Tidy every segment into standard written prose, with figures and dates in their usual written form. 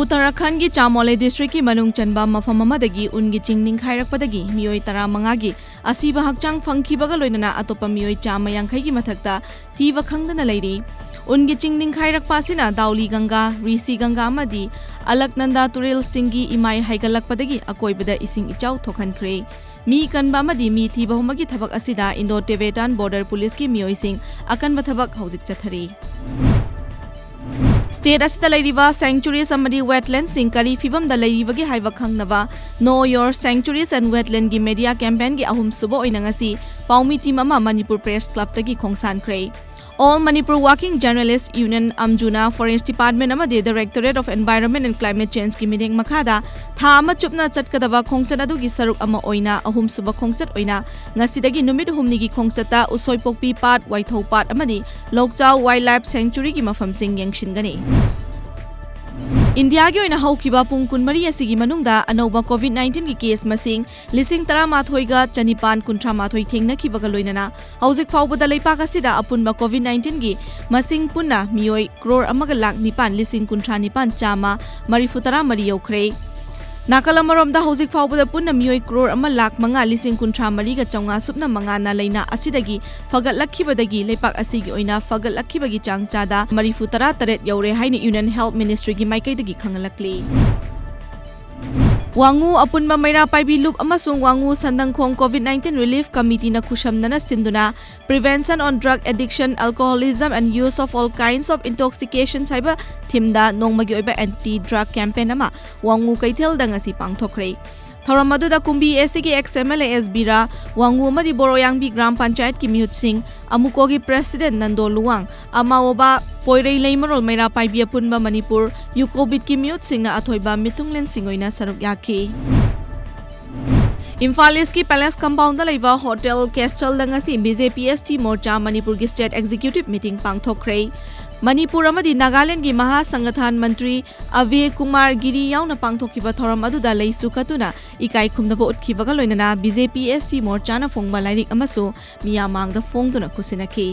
Uttarakhand gi Chamole district ki manung chanba mafam amadagi ungi chingning khairakpadagi mioi 15 gi asiba hakchang phangkhibaga loinana atopa mioi chama yankhai gi mathakta thiba khangdana leiri ungi chingning khairakpa asina Dauli Ganga Risi Ganga amadi Alaknanda Turel Singhi imai haigalakpadagi akoibada ising ichau thokhankhre mi kanba amadi mi thiba humagi thabak asida Indo-Tibetan Border Police ki mioi sing akanba thabak haujik chathari State asida leiriba sanctuaries amadi wetlands sing kari fibam da leiribagi haiba khangnaba Know Your Sanctuaries and Wetland gi media campaign gi ahum subo oina ngasi paumi team ama Manipur Press Club tagi khongsan khrei All Manipur Working Journalists Union Amjuna Forest Department amadi Directorate of Environment and Climate Change ki mideng makhada tha ama chupna chatkadaba khongsan adu gi saruk ama oina ahum suba khongsat oina ngasidagi numit humni gi khongsata usoipokpi pat waithau pat amadi Lokchau Wildlife Sanctuary gi mafam sing yengshingani India gi oina haukiba pung kunmari asigi manungda anauba COVID-19 gi case masing lising 13 ga chanipan kuntra mathoi thengna kibaga loinana haujik faubada leipak asida apunba COVID-19 gi masing punna mioi crore amaga lakh nipan lising kuntra nipan chama marifutara mari yaukhre Nakalamaromda haujik faubada punna mioi crore ama lakh manga lising kuntra mari ga chawnga supna manga na leina asidagi fagat lakhibadagi leipak asigi oina fagat lakhibagi changchada marifutara taret yaure haina Union Health Ministry gi maikaidagi khangalakli Wangu apunba maira paibi loop amasung Wangu Sandangkhong COVID-19 Relief Committee na khushamnana sinduna Prevention on Drug Addiction, Alcoholism and Use of All Kinds of Intoxications haiba thimda nongmagi oiba anti-drug campaign ama Wangu kaithel da ngasi pangthokre Thoramadu da kumbi SG XML SBra Wangu amadi Boroyangbi Gram Panchayat ki mihut sing amukogi President Nando Luwang amaoba Poirei Leimarol Maira Paibi apunba Manipur Yukobit ki mihut sing na athoiba mitunglen singoina saruk yaki Imphal East ki Palace Compound da leiba Hotel Castle da ngasi BJP ST Morcha Manipur gi State Executive Meeting pangthokre Manipur amadi Nagaland gi Maha Sangathan Mantri Ave Kumar Giri yauna pangthokiba thoram aduda leisu katuna ikai khumnaba utkibaga loinana BJP ST Morcha na phongba lairik amasu miyamangda phongduna kusinaki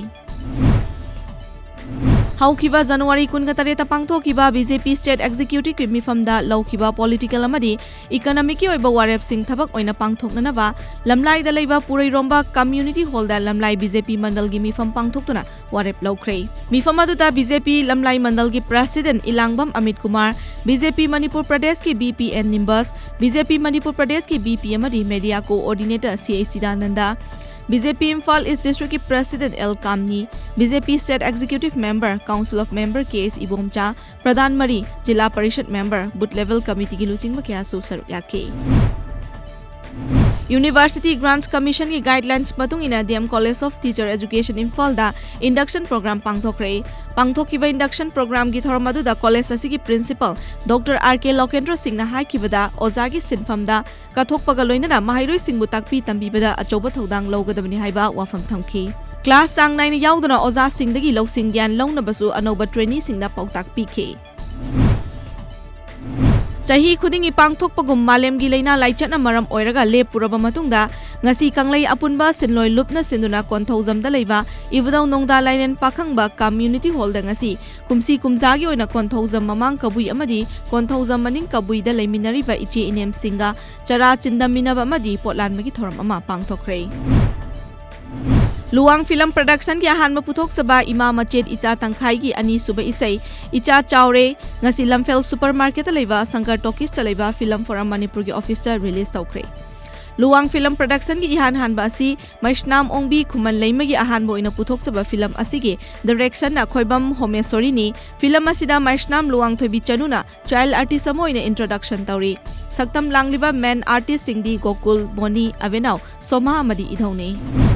Haukiba January 19 pangthokiba BJP State Executive ki mifamda laukiba political amadi economic ki oiba warep sing thabak oina pangthoknanaba lamlai da leiba purai romba community hall da lamlai BJP mandal gi mifam pangthoktuna warep laukrei mifam adu da BJP lamlai mandal gi president Ilangbam Amit Kumar BJP Manipur Pradesh ki BPN Nimbus BJP Manipur Pradesh ki BP amadi media coordinator CAC Dananda BJP Imphal East District ki President L Kamni BJP State Executive Member Council of Member KS Ibomcha Pradhan Mari Jilla Parishad Member Booth Level Committee ki luching makya su saruk yake University Grants Commission ki guidelines matung ina DM College of Teacher Education Imphal da induction program pangthokre pangthokiba induction program gi thoramadu da college asigi principal Dr. RK Lokendra Singh na haikibada ozagi sinfamda kathokpaga loinana mahairoi singbu takpi tambibada achoba thodang logadabani haiba wafam thamki class sang 9 yauduna oza singdagi loksing gyan longnabasu anoba trainee singda pautak pk Chahi khudingi pangthokpagum malemgi leina laichatna maram oiraga lepuraba matungda ngasi kanglei apunba sinloi lupna sinduna konthaujamda leiba ibudau nongda lainen pakhangba community hall da ngasi kumsi kumjagi oina konthaujam mamang kabui amadi konthaujam maning kabui da leiminariba iche inem singa chara chindaminaba amadi potlanmagi thoram ama pangthokre Luang Film Production ki ahanma puthok saba Ima Machet Icha Tangkhai ki ani suba isai Icha Chaure ngasi Lamfel Supermarket leiba Sankar Talkies chalaiba Film Forum Manipur ki office ta release tawkre Luang Film Production ki ihan hanba asi Maishnam Ongbi Khuman leimagi ahanbo ina puthok saba film asigi direction na Khoibam Homesori ni film asida Maishnam Luang Thoibi Chanuna child artist amo ina introduction tawri Saktam langliba man artist singdi Gokul Boni Avenau Soma amadi idhaune